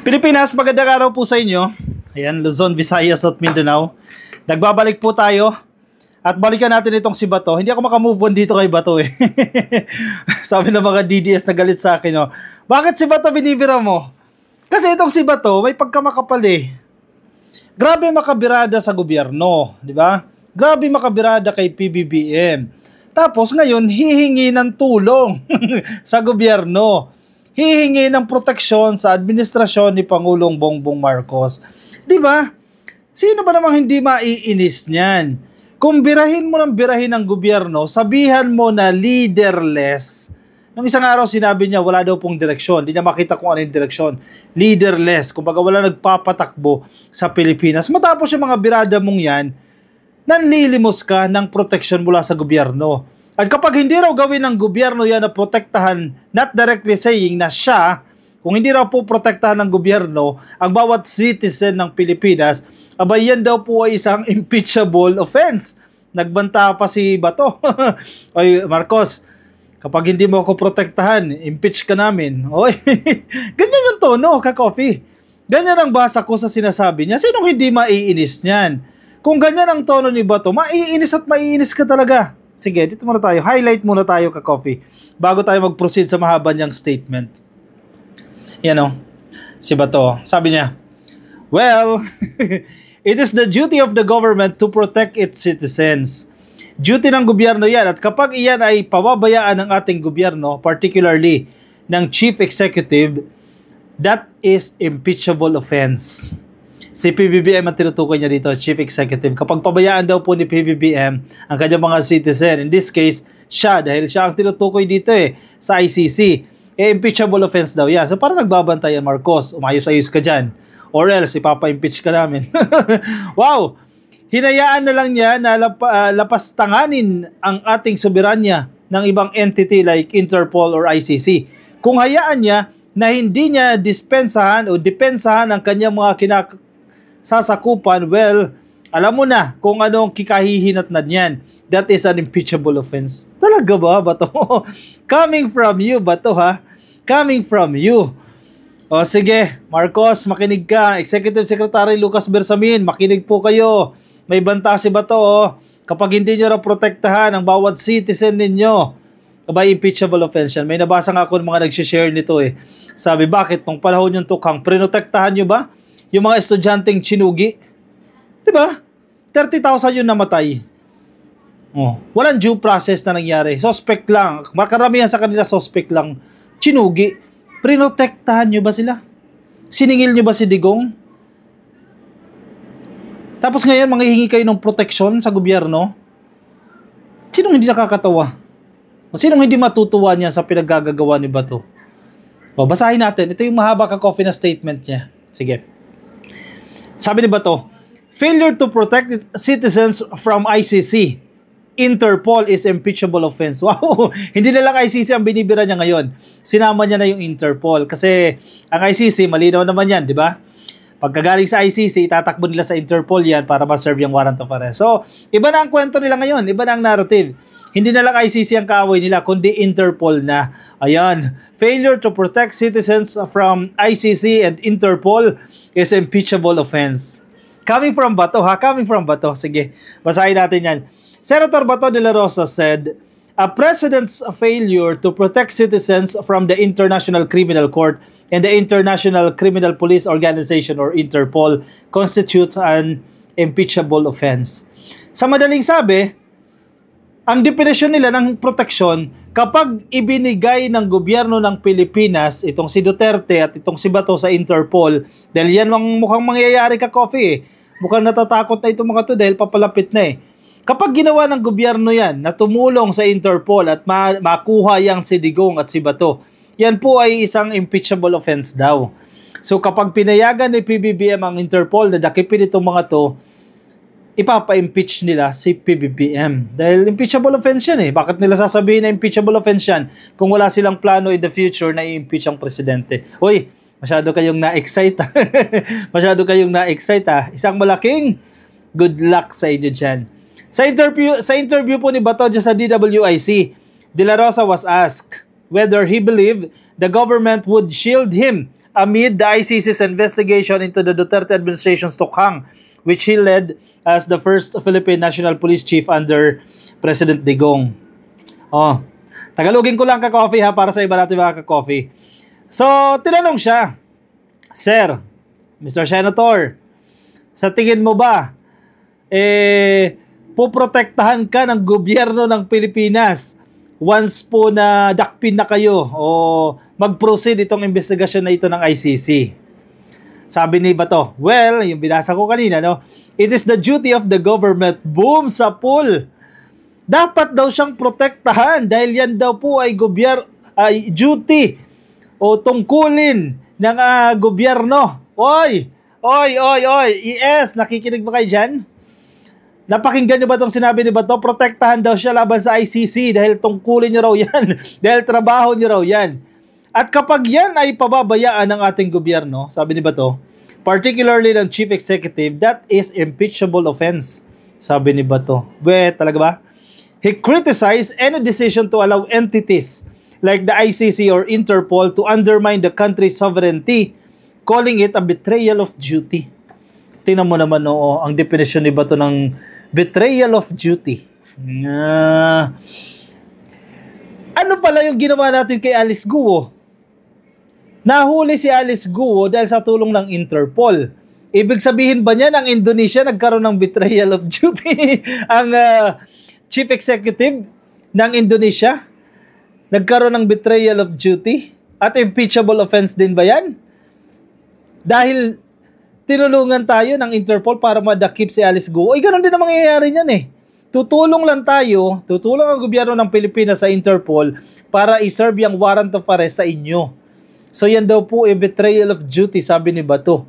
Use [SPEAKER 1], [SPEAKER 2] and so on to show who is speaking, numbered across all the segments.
[SPEAKER 1] Pilipinas, magandang araw po sa inyo. Ayan, Luzon, Visayas at Mindanao. Nagbabalik po tayo at balikan natin itong si Bato. Hindi ako makamove on dito kay Bato eh. Sabi ng mga DDS na galit sa akin, oh. Bakit si Bato binibira mo? Kasi itong si Bato may pagkamakapal eh. Grabe makabirada sa gobyerno, di ba? Grabe makabirada kay PBBM. Tapos ngayon hihingi ng tulong sa gobyerno. Hihingi ng proteksyon sa administrasyon ni Pangulong Bongbong Marcos. Di ba? Sino ba namang hindi maiinis niyan? Kung birahin mo ng birahin ng gobyerno, sabihan mo na leaderless. Nung isang araw sinabi niya wala daw pong direksyon. Hindi niya makita kung ano yung direksyon. Leaderless. Kumbaga wala nagpapatakbo sa Pilipinas. Matapos yung mga birada mong yan, nanlilimos ka ng proteksyon mula sa gobyerno. At kapag hindi raw gawin ng gobyerno yan na protektahan, not directly saying na siya, kung hindi raw po protektahan ng gobyerno ang bawat citizen ng Pilipinas, abay yan daw po ay isang impeachable offense. Nagbanta pa si Bato. Oy, Marcos, kapag hindi mo ako protektahan, impeach ka namin. Oy, ganyan yung tono, ka-coffee. Ganyan ang basa ko sa sinasabi niya. Sinong hindi maiinis niyan? Kung ganyan ang tono ni Bato, maiinis at maiinis ka talaga. Sige, dito muna tayo. Highlight muna tayo, ka-coffee, bago tayo mag-proceed sa mahaba niyang statement. Yan o. Si Bato. Sabi niya, well, it is the duty of the government to protect its citizens. Duty ng gobyerno yan. At kapag iyan ay pababayaan ng ating gobyerno, particularly ng chief executive, that is impeachable offense. Si PBBM ang tinutukoy niya dito, Chief Executive. Kapag pabayaan daw po ni PBBM ang kanyang mga citizen, in this case, siya, dahil siya ang tinutukoy dito sa ICC, impeachable offense daw yan. So parang nagbabantay ang Marcos, umayos-ayos ka dyan. Or else, ipapa-impeach ka namin. Wow! Hinayaan na lang niya na lapastanganin ang ating soberanya ng ibang entity like Interpol or ICC. Kung hayaan niya na hindi niya dispensahan o depensahan ang kanyang mga sasakupan, well, alam mo na kung anong kikahihinatnan niyan. That is an impeachable offense. Talaga ba, Bato? Coming from you, Bato, ha? Coming from you. O sige, Marcos, makinig ka. Executive Secretary Lucas Bersamin, makinig po kayo. May banta si Bato, oh. Kapag hindi nyo raw protektahan ang bawat citizen ninyo, by impeachable offense yan. May nabasa nga ako ng mga nag-share nito eh. Sabi, bakit? Nung panahon yung tukang, prinotektahan nyo ba yung mga estudyanteng chinugi? Diba? 30,000 yung namatay. Oh, walang due process na nangyari. Suspect lang. Makaramihan sa kanila suspect lang. Chinugi. Prinotektahan nyo ba sila? Siningil nyo ba si Digong? Tapos ngayon, manghihingi kayo ng proteksyon sa gobyerno? Sinong hindi nakakatawa? O sinong hindi matutuwa niya sa pinaggagawa ni Bato? O, basahin natin. Ito yung mahaba ka-coffee na statement niya. Sige. Sabi ni Bato, failure to protect citizens from ICC, Interpol is impeachable offense. Wow! Hindi na lang ICC ang binibira niya ngayon. Sinama niya na yung Interpol. Kasi ang ICC, malinaw naman yan, di ba? Pagkagaling sa ICC, itatakbo nila sa Interpol yan para ma-serve yung warrant of arrest. So, iba na ang kwento nila ngayon. Iba na ang narrative. Hindi na lang ICC ang kaaway nila, kundi Interpol na. Ayan. Failure to protect citizens from ICC and Interpol is impeachable offense. Coming from Bato, ha? Coming from Bato. Sige, basahin natin yan. Senator Bato de la Rosa said, a president's failure to protect citizens from the International Criminal Court and the International Criminal Police Organization or Interpol constitutes an impeachable offense. Sa madaling sabi, ang definisyon nila ng proteksyon, kapag ibinigay ng gobyerno ng Pilipinas, itong si Duterte at itong si Bato sa Interpol, dahil yan mukhang mangyayari, ka-coffee eh. Mukhang natatakot na itong mga to dahil papalapit na eh. Kapag ginawa ng gobyerno yan, na tumulong sa Interpol at makuha yang si Digong at si Bato, yan po ay isang impeachable offense daw. So kapag pinayagan ni PBBM ang Interpol na dakipin itong mga to, ipapa-impeach nila si PBBM. Dahil impeachable offense yan eh. Bakit nila sasabihin na impeachable offense yan kung wala silang plano in the future na i-impeach ang presidente? Uy, masyado kayong na-excite. Masyado kayong na-excite ha. Isang malaking good luck sa inyo dyan. Sa interview po ni Bato sa DWIC, De La Rosa was asked whether he believed the government would shield him amid the ICC's investigation into the Duterte administration's tukhang, which he led as the first Philippine National Police Chief under President Digong. Oh, Tagalogin ko lang ka-coffee ha, para sa iba natin mga ka-coffee. So, tinanong siya, Sir, Mr. Senator, sa tingin mo ba, puprotektahan ka ng gobyerno ng Pilipinas once po na dakpin na kayo o mag-proceed itong investigasyon na ito ng ICC? Sabi ni Bato, well, yung binasa ko kanina, no? It is the duty of the government. Boom! Sa pool! Dapat daw siyang protektahan dahil yan daw po ay duty o tungkulin ng gobyerno. Oy! ES, nakikinig ba kayo dyan? Napakinggan niyo ba itong sinabi ni Bato? Protektahan daw siya laban sa ICC dahil tungkulin niyo raw yan. Dahil trabaho niyo raw yan. At kapag yan ay pababayaan ng ating gobyerno, sabi ni Bato, particularly ng Chief Executive, that is impeachable offense. Sabi ni Bato. Talaga ba? He criticized any decision to allow entities like the ICC or Interpol to undermine the country's sovereignty, calling it a betrayal of duty. Tingnan mo naman, ang definition ni Bato ng betrayal of duty. Ano pala yung ginawa natin kay Alice Guo? Nahuli si Alice Guo dahil sa tulong ng Interpol. Ibig sabihin ba niya ng Indonesia nagkaroon ng betrayal of duty? Ang Chief Executive ng Indonesia nagkaroon ng betrayal of duty? At impeachable offense din ba yan? Dahil tinulungan tayo ng Interpol para madakip si Alice Guo. Ganoon din ang mangyayari niyan eh. Tutulong ang gobyerno ng Pilipinas sa Interpol para i-serve yung warrant of arrest sa inyo. So yan daw po betrayal of duty, sabi ni Bato.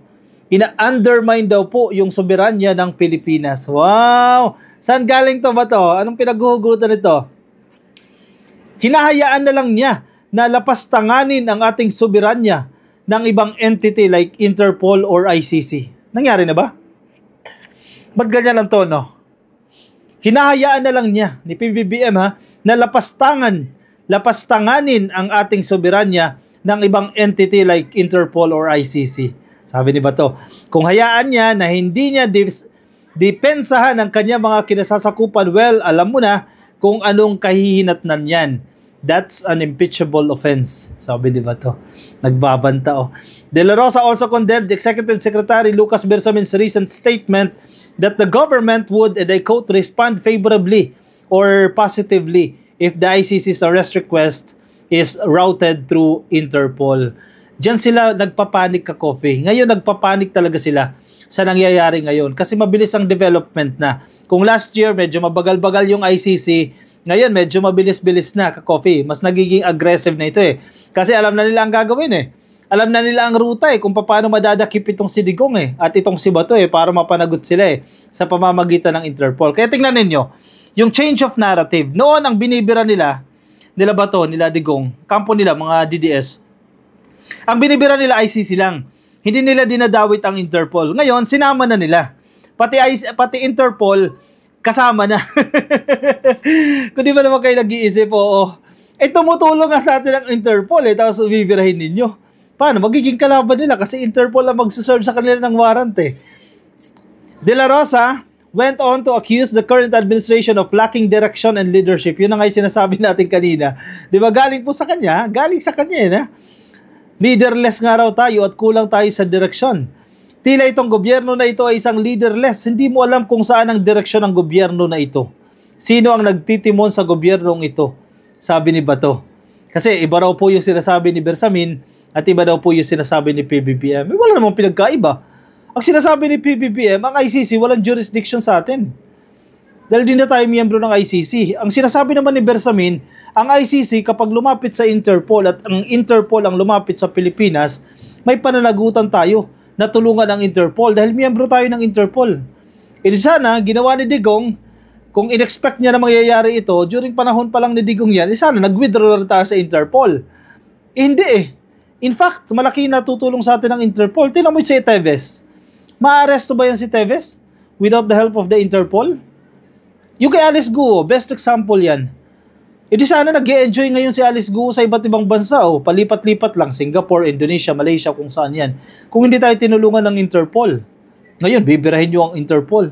[SPEAKER 1] Ina-undermine daw po yung soberanya ng Pilipinas. Wow! Saan galing to, Bato? Anong pinaghuhugutan nito? Hinahayaan na lang niya na lapastanganin ang ating soberanya ng ibang entity like Interpol or ICC. Nangyari na ba? Ba't ganyan ang tono? Hinahayaan na lang niya ni PBBM na lapastanganin ang ating soberanya ng ibang entity like Interpol or ICC. Sabi ni Bato, kung hayaan niya na hindi niya depensahan ang kanya mga kinasasakupan, well, alam mo na kung anong kahihinatnan yan. That's an impeachable offense, sabi ni Bato. Nagbabanta. De La Rosa also condemned the Executive Secretary Lucas Bersamin's recent statement that the government would, and I quote, respond favorably or positively if the ICC's arrest request is routed through Interpol. Diyan sila nagpapanik ka-coffee. Ngayon nagpapanik talaga sila sa nangyayari ngayon kasi mabilis ang development na. Kung last year medyo mabagal-bagal yung ICC, ngayon medyo mabilis-bilis na ka-coffee. Mas nagiging aggressive na ito eh. Kasi alam na nila ang gagawin eh. Alam na nila ang ruta kung paano madadakip itong si Digong at itong si Bato para mapanagot sila sa pamamagitan ng Interpol. Kaya tingnan ninyo, yung change of narrative. Noon ang binibira nila Bato, nila Digong, kampo nila mga DDS. Ang binibira nila ICC lang. Hindi nila dinadawit ang Interpol. Ngayon sinama na nila. Pati Interpol kasama na. Kung di ba naman kayo nag-iisip, tumutulong nga sa atin ang Interpol tapos bibirahin ninyo. Paano? Magiging kalaban nila kasi Interpol ang magsaserve sa kanila ng warrant De La Rosa went on to accuse the current administration of lacking direction and leadership. Yun ang sinasabi natin kanina. Di ba galing po sa kanya? Galing sa kanya Leaderless nga raw tayo at kulang tayo sa direksyon. Tila itong gobyerno na ito ay isang leaderless. Hindi mo alam kung saan ang direksyon ng gobyerno na ito. Sino ang nagtitimon sa gobyernong ito? Sabi ni Bato. Kasi iba raw po yung sinasabi ni Bersamin at iba daw po yung sinasabi ni PBBM. Wala namang pinagkaiba. Ang sinasabi ni PBBM, ang ICC walang jurisdiction sa atin. Dahil din na tayo miyembro ng ICC. Ang sinasabi naman ni Bersamin, ang ICC kapag lumapit sa Interpol at ang Interpol ang lumapit sa Pilipinas, may pananagutan tayo na tulungan ang Interpol dahil miyembro tayo ng Interpol. Sana, ginawa ni Digong, kung in-expect niya na mangyayari ito, during panahon pa lang ni Digong yan, sana nag-withdraw tayo sa Interpol. Hindi In fact, malaki na tutulong sa atin ng Interpol. Tingnan mo si Teves. Maaresto ba yan si Teves without the help of the Interpol? Yung kay Alice Guo, best example yan. E di sana nag-e-enjoy ngayon si Alice Guo sa iba't ibang bansa. O, palipat-lipat lang. Singapore, Indonesia, Malaysia, kung saan yan. Kung hindi tayo tinulungan ng Interpol. Ngayon, bibirahin nyo ang Interpol.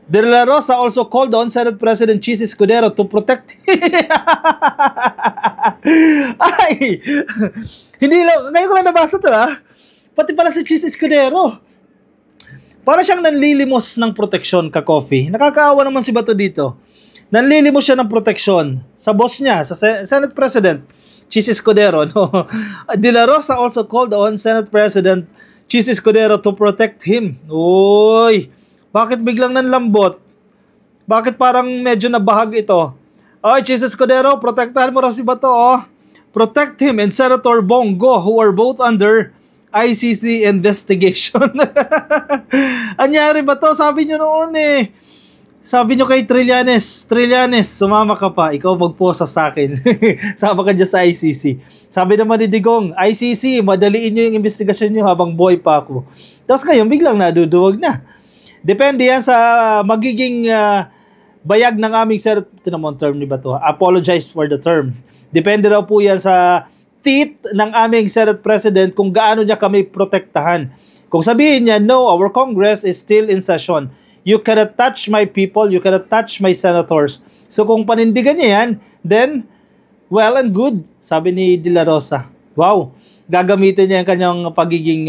[SPEAKER 1] De La Rosa also called on Senate President Chis Escudero to protect. Ay! Hindi lang, ngayon ko lang nabasa to Pati pala si Chis Escudero. Para siyang nanlilimos ng proteksyon ka Coffee. Nakakaawa naman si Bato dito. Nanlilimos siya ng proteksyon sa boss niya, sa Senate President Chis Escudero. No? De La Rosa also called on Senate President Chis Escudero to protect him. Uy! Bakit biglang nanlambot? Bakit parang medyo nabahag ito? Oy, Chis Escudero, protektahan mo raw si Bato, Protect him and Senator Bongo, who are both under ICC investigation. Anyari ba to? Sabi nyo noon Sabi nyo kay Trillanes, sumama ka pa, ikaw magposa sa akin. Sama ka dyan sa ICC. Sabi naman ni Digong, ICC, madaliin nyo yung investigasyon nyo habang buhay pa ako. Tapos ngayon, biglang naduduwag na. Depende yan sa magiging bayag ng aming term ni Bato. Apologize for the term. Depende raw po yan sa teeth ng aming Senate President kung gaano niya kami protektahan. Kung sabihin niya, no, our Congress is still in session. You cannot touch my people, you cannot touch my senators. So kung panindigan niya yan, then, well and good, sabi ni De La Rosa. Wow, gagamitin niya yung kanyang pagiging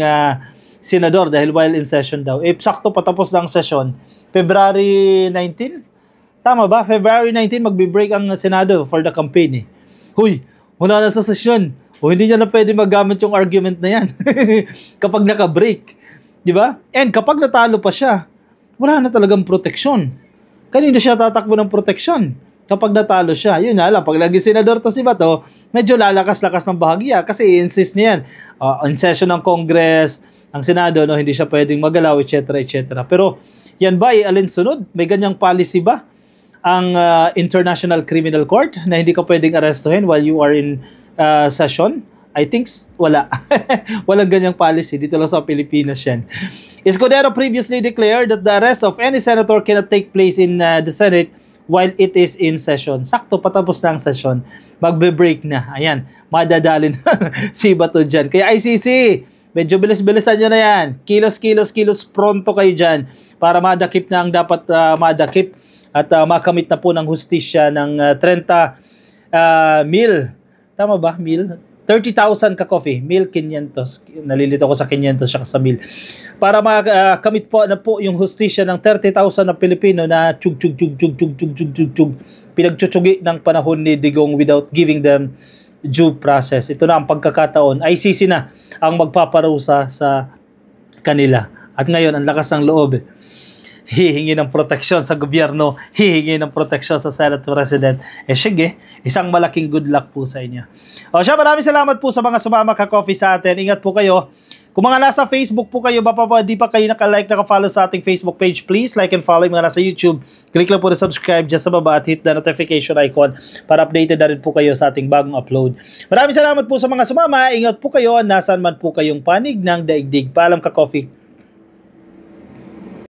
[SPEAKER 1] senador dahil while in session daw. Sakto patapos na ang session. February 19? Tama ba? February 19 magbe-break ang Senado for the campaign Huy, wala na sa session. O hindi niya na pwede magamit yung argument na yan. Kapag naka-break. Di ba? And kapag natalo pa siya, wala na talagang proteksyon. Kanino siya tatakbo ng proteksyon? Kapag natalo siya, yun na lang. Pag lagi senador to si Bato, medyo lalakas-lakas ng bahagya kasi i-insist niyan. In session ng Congress, ang Senado, no, hindi siya pwedeng magalaw, etc. etc. Pero yan ba, alinsunod? May ganyang policy ba ang International Criminal Court na hindi ka pwedeng arrestuhin while you are in session? I think wala. Walang ganyang policy. Dito lang sa Pilipinas yan. Escudero previously declared that the arrest of any senator cannot take place in the Senate while it is in session. Sakto, patapos na ang session. Magbe-break na. Ayan, madadalin si Bato dyan. Kaya ICC, medyo bilis-bilisan nyo na yan. Kilos, pronto kayo dyan para madakip na ang dapat madakip at makamit na po ng hustisya ng 30 mil. Tama ba? Mil? 30,000 ka Coffee. Mil 500. Nalilito ko sa 500 siya sa mil. Para makamit po na po yung hustisya ng 30,000 na Pilipino na chug pinagchuchugi ng panahon ni Digong without giving them due process. Ito na ang pagkakataon. ICC na ang magpaparusa sa kanila. At ngayon, ang lakas ng loob. Hihingi ng proteksyon sa gobyerno, hihingi ng proteksyon sa Senate President. Sige, isang malaking good luck po sa inyo. O siya, maraming salamat po sa mga sumama ka-coffee sa atin. Ingat po kayo. Kung mga nasa Facebook po kayo, di pa kayo naka-like, naka-follow sa ating Facebook page, please like and follow. Yung mga nasa YouTube, click lang po na subscribe dyan sa baba at hit the notification icon para updated na rin po kayo sa ating bagong upload. Maraming salamat po sa mga sumama. Ingat po kayo, nasaan man po kayong panig ng daigdig. Paalam ka-coffee.